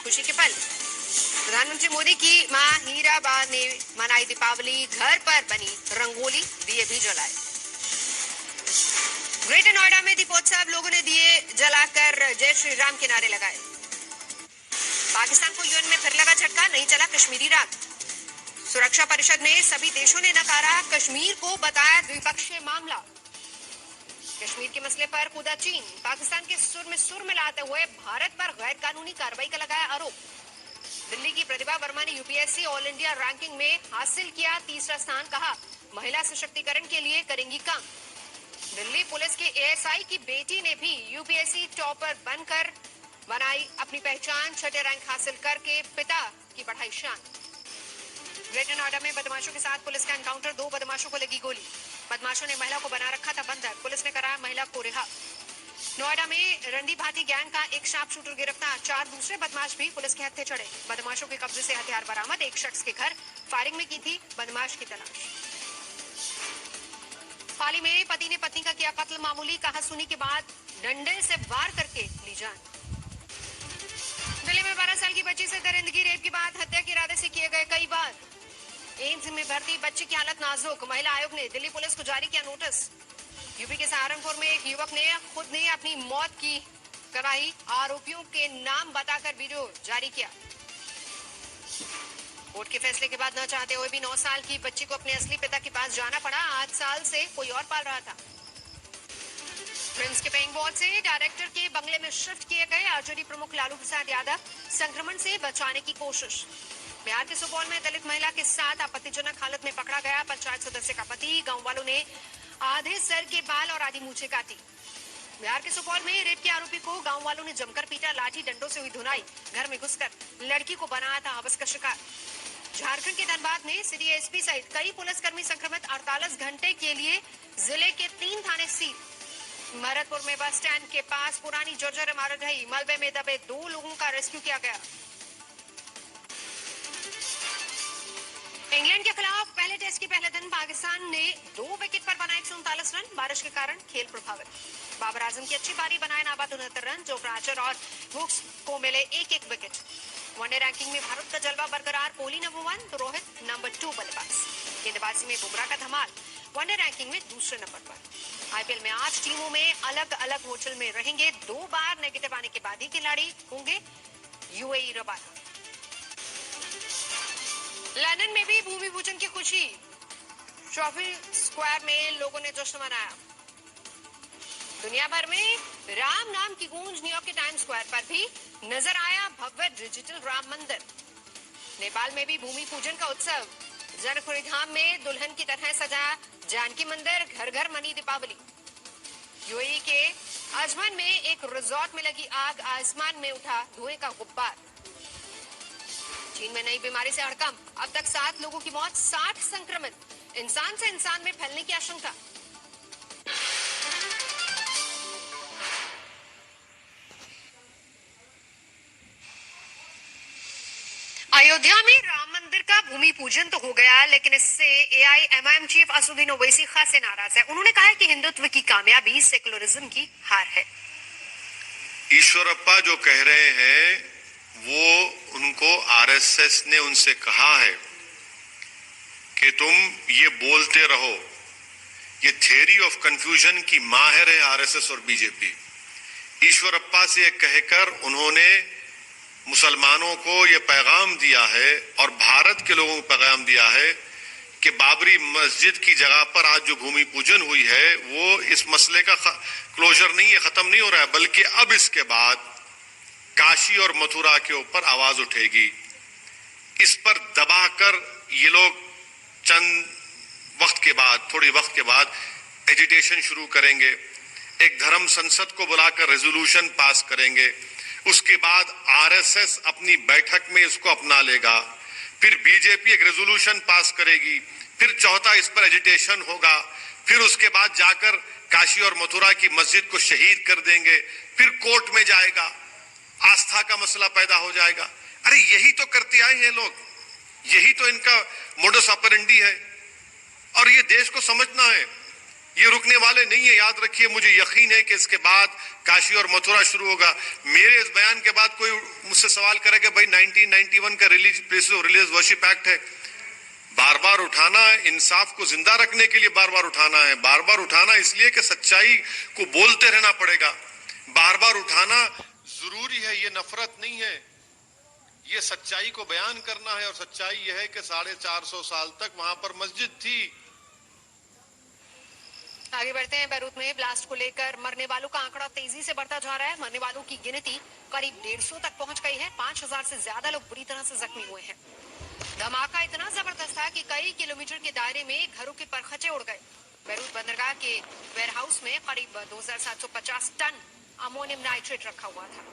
खुशी के पल। प्रधानमंत्री मोदी की मां हीराबा ने मनाई दीपावली, घर पर बनी रंगोली, दिए भी जलाए। ग्रेटर नोएडा में दीपोत्सव, लोगों ने दिए जलाकर जय श्री राम के नारे लगाए। पाकिस्तान को यूएन में फिर लगा झटका, नहीं चला कश्मीरी राग। सुरक्षा परिषद में सभी देशों ने नकारा, कश्मीर को बताया द्विपक्षीय मामला। कश्मीर के मसले पर कूदा चीन, पाकिस्तान के सुर में सुर मिलाते हुए भारत पर गैर कानूनी कार्रवाई का लगाया आरोप। दिल्ली की प्रतिभा वर्मा ने यूपीएससी ऑल इंडिया रैंकिंग में हासिल किया तीसरा स्थान, कहा महिला सशक्तिकरण के लिए करेंगी काम। दिल्ली पुलिस के एएसआई की बेटी ने भी यूपीएससी टॉपर बनकर बनाई अपनी पहचान, छठे रैंक हासिल करके पिता की बढ़ाई शान। ग्रेटर नोएडा में बदमाशों के साथ पुलिस का एनकाउंटर, 2 बदमाशों को लगी गोली। बदमाशों ने महिला को बना रखा था बंधक, पुलिस ने कराया महिला को रिहा। नोएडा में रंडी भाटी गैंग का एक शार्प शूटर गिरफ्तार, 4 दूसरे बदमाश भी पुलिस के हत्थे चढ़े। बदमाशों के कब्जे से हथियार बरामद, एक शख्स के घर फायरिंग में की थी बदमाश की तलाश। पाली में पति ने पत्नी का किया कत्ल, मामूली कहा सुनी के बाद डंडे से वार करके ली जान। दिल्ली में 12 साल की बच्ची से दरिंदगी, रेप के बाद हत्या के इरादे से किए गए कई बार। एम्स में भर्ती बच्ची की हालत नाजुक, महिला आयोग ने दिल्ली पुलिस को जारी किया नोटिस। यूपी के सहारनपुर में एक युवक ने खुद ने अपनी मौत की कराई, आरोपियों के नाम बताकर वीडियो जारी किया। कोर्ट के फैसले के बाद न चाहते हुए भी 9 साल की बच्ची को अपने असली पिता के पास जाना पड़ा, 8 साल से कोई और पाल रहा था। ट्रिम्स के पेइंग वार्ड से डायरेक्टर के बंगले में शिफ्ट किए गए आरजेडी प्रमुख लालू प्रसाद यादव, संक्रमण से बचाने की कोशिश। बिहार के सुपौल में दलित महिला के साथ आपत्तिजनक हालत में पकड़ा गया पंचायत सदस्य का पति, गांव वालों ने आधे सर के बाल और आधी मूछें काटी। बिहार के सुपौल में रेप के आरोपी को गांव वालों ने जमकर पीटा, लाठी डंडों से हुई धुनाई, घर में घुसकर लड़की को बनाया था हवस का शिकार। झारखंड के धनबाद में सिटी एसपी सहित कई पुलिसकर्मी संक्रमित, 48 घंटे के लिए जिले के 3 थाने सील। भरतपुर में बस स्टैंड के पास पुरानी जर्जर इमारत ढही, मलबे में दबे 2 लोगों का रेस्क्यू किया गया। इंग्लैंड के खिलाफ पहले टेस्ट के पहले दिन पाकिस्तान ने 2 विकेट पर बनाए 139 रन, बारिश के कारण खेल प्रभावित। बाबर आजम की अच्छी पारी, बनाए नाबाद 69 रन, जोफ्रा आर्चर और वुक्स को मिले 1-1 विकेट। वनडे रैंकिंग में भारत का जलवा बरकरार, कोहली नंबर 1 तो रोहित नंबर 2 बल्लेबाज। गेंदबाजी में बुमराह का धमाल, वनडे रैंकिंग में दूसरे नंबर पर। आईपीएल में 8 टीमों में अलग अलग होटल में रहेंगे, 2 बार नेगेटिव आने के बाद ही खिलाड़ी होंगे यूएई रवाना। लंदन में भी भूमि पूजन की खुशी, ट्रॉफी स्क्वायर में लोगों ने जश्न मनाया। दुनिया भर में राम नाम की गूंज, न्यूयॉर्क के टाइम्स स्क्वायर पर भी नजर आया भव्य डिजिटल राम मंदिर। नेपाल में भी भूमि पूजन का उत्सव, जनकपुरी धाम में दुल्हन की तरह सजा जानकी मंदिर, घर घर मनी दीपावली। यूएई के अजमान में एक रिजॉर्ट में लगी आग, आसमान में उठा धुएं का गुब्बार। चीन में नई बीमारी से हड़कंप, अब तक 7 लोगों की मौत, 60 संक्रमित, इंसान से इंसान में फैलने की आशंका। अयोध्या में राम मंदिर का भूमि पूजन तो हो गया, लेकिन इससे एआईएमआईएम चीफ असदुद्दीन ओवैसी खासे नाराज है। उन्होंने कहा है कि हिंदुत्व की कामयाबी सेकुलरिज्म की हार है। ईश्वरप्पा जो कह रहे हैं वो उनको आरएसएस ने उनसे कहा है कि तुम ये बोलते रहो। ये थ्योरी ऑफ कंफ्यूजन की माहिर है आरएसएस और बीजेपी। ईश्वरप्पा से कहकर उन्होंने मुसलमानों को ये पैगाम दिया है और भारत के लोगों को पैगाम दिया है कि बाबरी मस्जिद की जगह पर आज जो भूमि पूजन हुई है वो इस मसले का क्लोजर नहीं है, खत्म नहीं हो रहा है, बल्कि अब इसके बाद काशी और मथुरा के ऊपर आवाज उठेगी। इस पर दबाकर ये लोग चंद वक्त के बाद, थोड़ी वक्त के बाद एजिटेशन शुरू करेंगे, एक धर्म संसद को बुलाकर रेजोल्यूशन पास करेंगे, उसके बाद आरएसएस अपनी बैठक में इसको अपना लेगा, फिर बीजेपी एक रेजोल्यूशन पास करेगी, फिर चौथा इस पर एजिटेशन होगा, फिर उसके बाद जाकर काशी और मथुरा की मस्जिद को शहीद कर देंगे, फिर कोर्ट में जाएगा, आस्था का मसला पैदा हो जाएगा। अरे यही तो करते आए हैं लोग, यही तो इनका मोडस ऑपरेंडी है और ये देश को समझना है। ये रुकने वाले नहीं है। याद रखिए, मुझे यकीन है कि इसके बाद काशी और मथुरा शुरू होगा। मेरे इस बयान के बाद कोई मुझसे सवाल करे कि भाई 1991 का places of religious worship act है, बार बार उठाना इंसाफ को जिंदा रखने के लिए बार बार उठाना है। बार बार उठाना इसलिए कि सच्चाई को बोलते रहना पड़ेगा। बार बार उठाना जरूरी है, ये नफरत नहीं है, ये सच्चाई को बयान करना है। और सच्चाई यह है कि 450 साल तक वहां पर मस्जिद थी। आगे बढ़ते हैं। बैरूत में ब्लास्ट को लेकर मरने वालों का आंकड़ा तेजी से बढ़ता जा रहा है। मरने वालों की गिनती करीब 150 तक पहुंच गई है। 5000 से ज्यादा लोग बुरी तरह से जख्मी हुए हैं। धमाका इतना जबरदस्त था कि कई किलोमीटर के दायरे में घरों के परखचे उड़ गए। बैरूत बंदरगाह के वेयरहाउस में करीब 2750 टन अमोनियम नाइट्रेट रखा हुआ था।